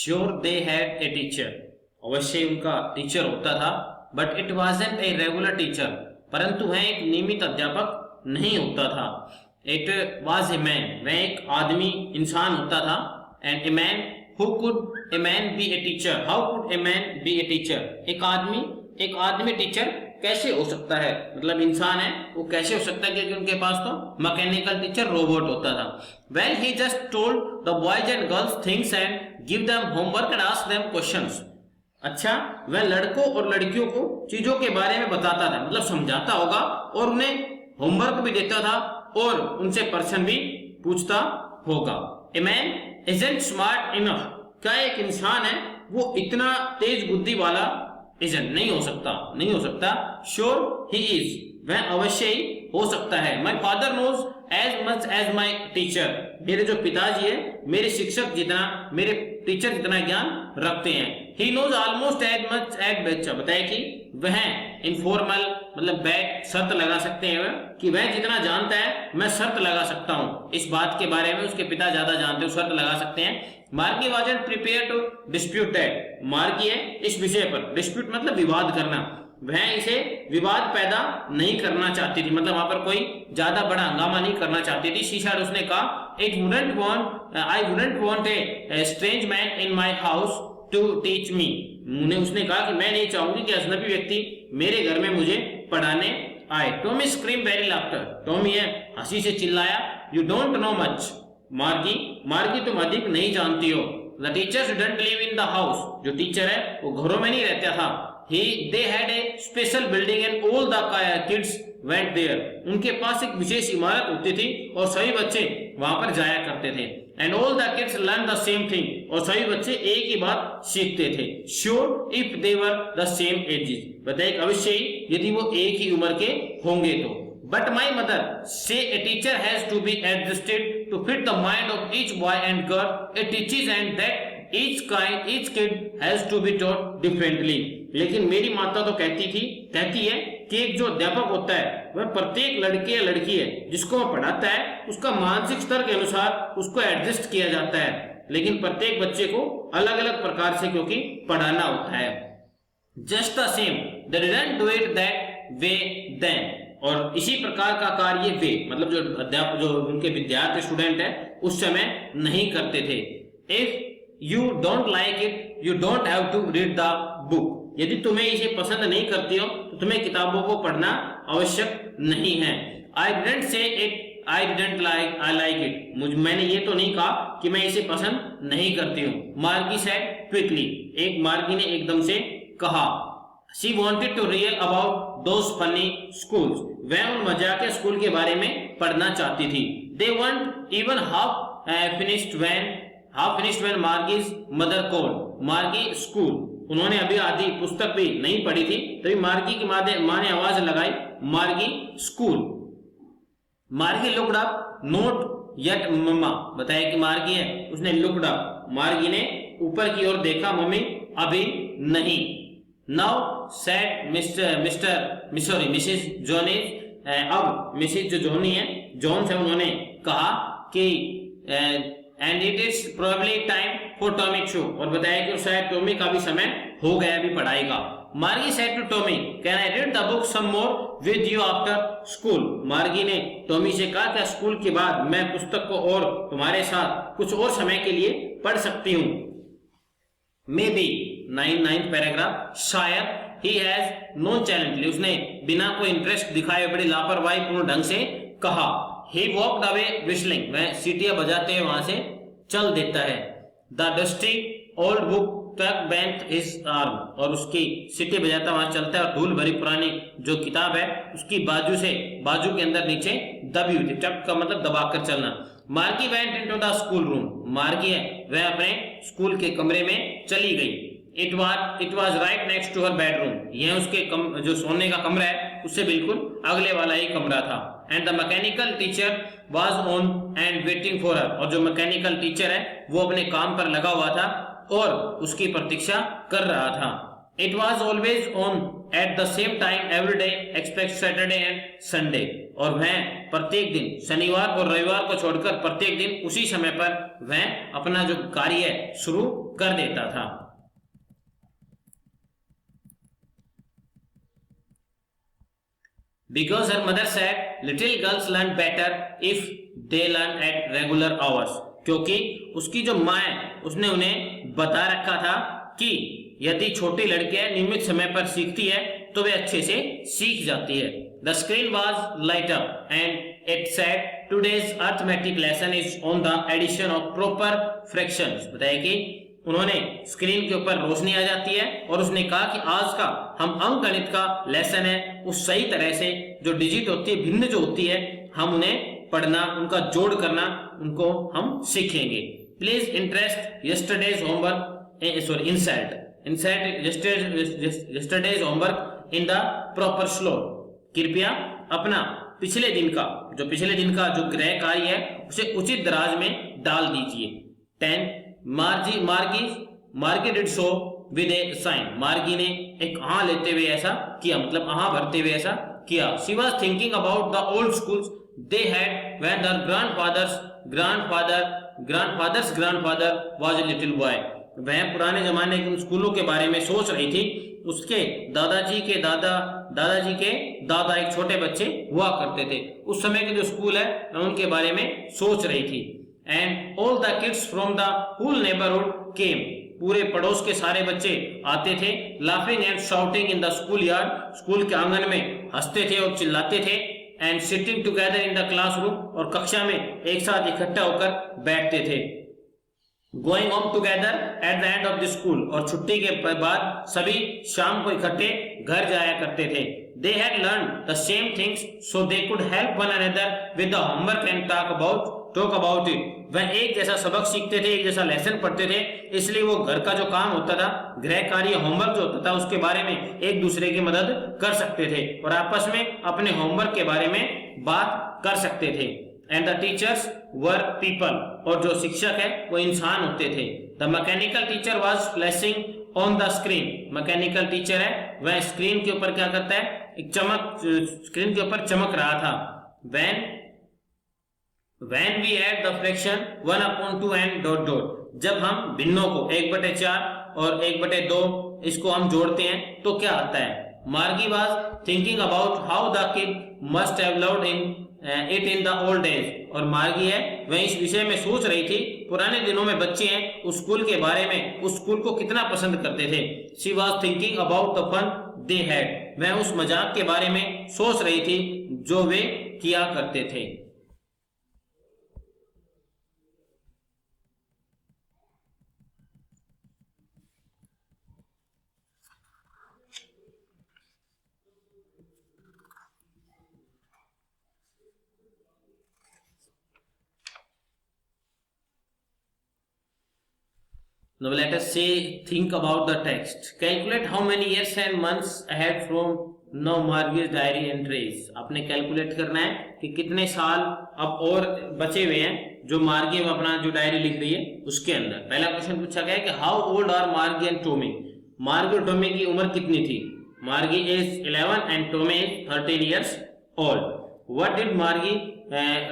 Sure they had a teacher, अवश्य उनका teacher होता था, but it wasn't a regular teacher, परंतु वह एक नियमित अध्यापक नहीं होता था। इट वाज ए मैन, वह एक आदमी इंसान होता था। And a man, who could a man B a teacher, how could a man B a teacher, एक आदमी टीचर कैसे हो सकता है, मतलब इंसान है वो कैसे हो सकता है, क्योंकि उनके पास तो मैकेनिकल टीचर रोबोट होता था। Well he just told the boys and girls things and give them homework and ask them questions. अच्छा, वह लड़कों और लड़कियों को चीजों के बारे में बताता था, मतलब समझाता होगा, और उन्हें होमवर्क भी देता था और उनसे प्रश्न भी पूछता होगा। A man isn't smart enough, क्या एक इंसान है वो इतना तेज बुद्धि वाला इजंट नहीं हो सकता। श्योर ही इज, वह अवश्य ही हो सकता है। My father knows as much as my teacher, मेरे जो पिताजी है मेरे शिक्षक जितना, मेरे टीचर जितना ज्ञान रखते हैं। He knows almost as much as बच्चा, बताया कि वह इनफॉर्मल, मतलब बैट शर्त लगा सकते हैं कि वह जितना जानता है मैं शर्त लगा सकता हूं इस बात के बारे में, उसके पिता ज्यादा जानते हैं, शर्त लगा सकते हैं। Margie wasn't prepared to dispute that, Margie है इस विषय पर, डिस्प्यूट मतलब विवाद करना, वह इसे विवाद पैदा नहीं करना चाहती थी, मतलब वहां पर कोई ज्यादा बड़ा हंगामा नहीं करना चाहती थी। शीशा उसने कहा, I wouldn't want a strange man in my house to teach me, उसने कहा कि मैं नहीं चाहूंगी कि अजनबी व्यक्ति मेरे घर में मुझे पढ़ाने आए। Tommy scream very laughter, Tommy है हंसी से चिल्लाया। यू डोंट नो मच मार्गी तुम अधिक नहीं जानती हो। The teachers don't live in the house, जो टीचर है वो घरों में नहीं रहता था। They had a special building and all the kids went there. उनके पास एक विशेष इमारत होती थी और सभी बच्चे वहां पर जाया करते थे। And all the kids learned the same thing, और सभी बच्चे एक ही बात सीखते थे। Sure, if they were the same ages, बताइए अवश्य ही यदि वो एक ही उम्र के होंगे तो। But my mother say a teacher has to be adjusted to fit the mind of each boy and girl it teaches, and that each kid has to be taught differently. लेकिन मेरी माता तो कहती है कि एक जो अध्यापक होता है वह प्रत्येक लड़के या लड़की है जिसको वह पढ़ाता है उसका मानसिक स्तर के अनुसार उसको एडजस्ट किया जाता है, लेकिन प्रत्येक बच्चे को अलग अलग प्रकार से क्योंकि पढ़ाना होता है। Just the same they didn't do it that way then, और इसी प्रकार का कार्य वे मतलब जो अध्यापक जो उनके विद्यार्थी स्टूडेंट है उस समय नहीं करते थे। If you don't like it you don't have to read the book, यदि तुम्हें इसे पसंद नहीं करती हो तो तुम्हें किताबों को पढ़ना आवश्यक नहीं है। I didn't say it I didn't like it, मैंने ये तो नहीं कहा कि मैं इसे पसंद नहीं करती हूँ। मार्गी सेड क्विकली, एक मार्गी ने एकदम से कहा। She wanted to real about those funny schools, वह उन मजाकिया स्कूल के बारे में पढ़ना चाहती थी। They weren't even half finished when Margie's mother called, Margie school, उन्होंने अभी आधी पुस्तक भी नहीं पढ़ी थी तभी मार्गी की माँ ने आवाज लगाई, मार्गी स्कूल। मार्गी लुक्ड अप नोट येट मम्मा, बताया कि मार्गी है उसने लुक्ड अप, मार्गी ने ऊपर की ओर देखा, मम्मी अभी नहीं। नाउ सेड मिसेस जोनीज, अब मिसेस जो जोनी है जॉन से उन्होंने कहा कि and it is probably time for Tommy show, और बताया कि शायद टॉमी का भी समय हो गया अभी पढ़ाई का। Margie said to Tommy, can I read the book some more with you after school, Margie ने टॉमी से कहा क्या स्कूल के बाद मैं पुस्तक को और तुम्हारे साथ कुछ और समय के लिए पढ़ सकती हूँ। मे बी 9th पैराग्राफ, शायद ही हैज नो चैलेंज, उसने बिना कोई इंटरेस्ट दिखाए बड़ी लापरवाही पूर्ण ढंग से कहा। He walked away whistling, वह सीटियां बजाते हुए वहां से चल देता है। The dusty old book tucked beneath his arm, और उसकी सीटी बजाता वहां चलता है और धूल भरी पुरानी जो किताब है उसकी बाजू के अंदर नीचे दबी हुई थी। टक का मतलब दबाकर चलना। मार्गी went into the school room, मार्गी है वह अपने स्कूल के कमरे में चली गई। It was right next to her bedroom, यह उसके जो सोने का कमरा है उससे बिल्कुल अगले वाला ही कमरा था। And the mechanical teacher was on and waiting for her, और जो मैकेनिकल टीचर है वो अपने काम पर लगा हुआ था और उसकी प्रतीक्षा कर रहा था। It was always on at the same time every day except Saturday and Sunday, और वह प्रत्येक दिन शनिवार और रविवार को छोड़कर प्रत्येक दिन उसी समय पर वह अपना जो कार्य शुरू कर देता था। Because her mother said little girls learn better if they learn at regular hours, क्योंकि उसकी जो माँ है उसने उन्हें बता रखा था कि यदि छोटी लड़कियां नियमित समय पर सीखती है तो वे अच्छे से सीख जाती है। The screen was light up and it said today's arithmetic lesson is on the addition of proper fractions। बताया कि उन्होंने स्क्रीन के ऊपर रोशनी आ जाती है और उसने कहा कि आज का हम अंक गणित का लेसन है उस सही तरह से जो डिजिट होती है, भिन्न जो होती है, हम उन्हें पढ़ना, उनका जोड़ करना, उनको हम सीखेंगे। Please interest yesterday's homework insert yesterday's homework in the proper slot. कृपया अपना पिछले दिन का जो गृह कार्य है उसे उचित दराज में डाल दीजिए। 10 Margie did so with a sign. Margie ने एक हाँ लेते हुए ऐसा किया, मतलब हाँ भरते हुए ऐसा किया। She was thinking about the old schools they had when their grandfathers grandfather was a little boy. वह पुराने जमाने के स्कूलों के बारे में सोच रही थी। उसके दादाजी के दादा एक छोटे बच्चे हुआ करते थे। उस समय के जो स्कूल है उनके बारे में सोच रही थी। And all the kids from the whole neighbourhood came. पूरे पड़ोस के सारे बच्चे आते थे। Laughing and shouting in the school yard. School के आंगन में हंसते थे और चिल्लाते थे। And sitting together in the classroom. और कक्षा में एक साथ इकट्ठा होकर बैठते थे। Going home together at the end of the school. और छुट्टी के बाद सभी शाम को इकट्ठे घर जाया करते थे। They had learned the same things so they could help one another with the homework and talk about it। वह एक जैसा सबक सीखते थे, एक जैसा लेसन पढ़ते थे, इसलिए वो घर का जो काम होता था, गृह कार्य होमवर्क जो होता था, उसके बारे में एक दूसरे की मदद कर सकते थे और आपस में अपने होमवर्क के बारे में बात कर सकते थे। And the teachers were people. और जो शिक्षक है वो इंसान होते थे। The mechanical teacher was flashing on the screen. Mechanical teacher है वह स्क्रीन के ऊपर क्या करता है, एक स्क्रीन के ऊपर चमक रहा था। when we add the fraction 1/2 and ... जब हम भिन्नों को 1/4 और 1/2 इसको हम जोड़ते हैं तो क्या आता है। मार्गी was thinking about how the kid must have loved it in the old days। और मार्गी है वह इस विषय में सोच रही थी, पुराने दिनों में बच्चे हैं उस स्कूल के बारे में, उस स्कूल को कितना पसंद करते थे। She was thinking about the fun they had। वह उस मजाक के बारे में सोच रही थी जो वे किया करते थे। Now let us say, think about the text. Calculate how many years and months ahead from now Margie's diary entries। आपने कैलकुलेट करना है कि कितने साल अब और बचे हुए हैं जो मार्गी में अपना जो डायरी लिख रही है उसके अंदर। पहला क्वेश्चन पूछा गया है कि how old are Margie and Tommy. Margie और टॉमी की उम्र कितनी थी। Margie is 11 and Tommy is 13 years old। What did Margie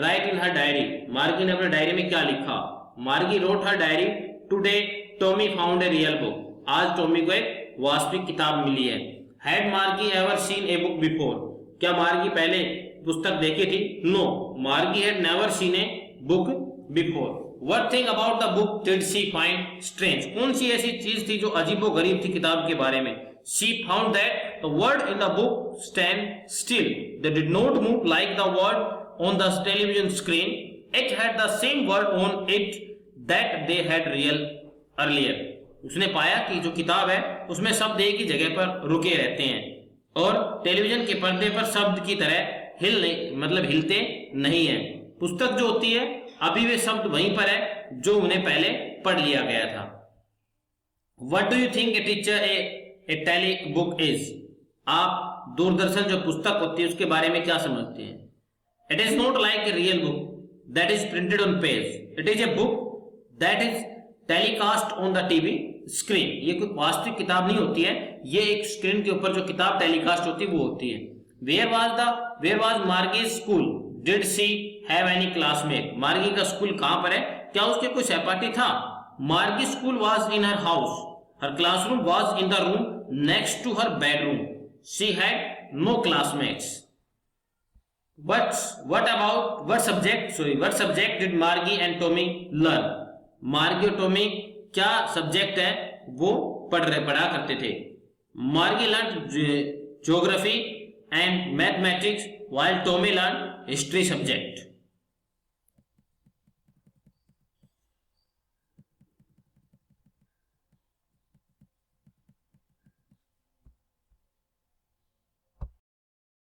write in her diary. Margie ने अपने डायरी में क्या लिखा। Margie wrote her diary today Tommy found a real book. आज टॉमी को एक वास्तविक किताब मिली है। Had Margie ever seen a book before. क्या मार्गी पहले पुस्तक देखी थी। नो, मार्गी had never seen a book before. What thing about the book did she find strange. कौन सी ऐसी चीज थी जो अजीबोगरीब थी किताब के बारे में। She found that the word in the book stand still, they did not move like the word on the television screen. It had the same word on it that they had real earlier. उसने पाया कि जो किताब है उसमें शब्द एक ही जगह पर रुके रहते हैं और टेलीविजन के पर्दे पर शब्द की तरह हिलते नहीं है। पुस्तक जो होती है अभी वे शब्द वहीं पर है जो उन्हें पहले पढ़ लिया गया था। What do you think a teacher a tele book is. आप दूरदर्शन जो पुस्तक होती है उसके बारे में क्या समझते हैं। It is not like a real book that is printed on page. It is a book that is telecast on the TV screen. ये कोई वास्तविक किताब नहीं होती है, ये एक स्क्रीन के ऊपर जो किताब टेलीकास्ट होती है वो होती है। वेयर वाज मार्गी school, did she have any classmate, मार्गी का स्कूल कहां पर है, क्या उसके कोई सहपाठी था। Margie school was in her house, her classroom was in the room next to her bedroom, she had no classmates. What subject did Margie and Tommy learn? मार्गी और टॉमी क्या सब्जेक्ट है वो पढ़ा करते थे। मार्गी learn geography and mathematics while Tommy learned history subject.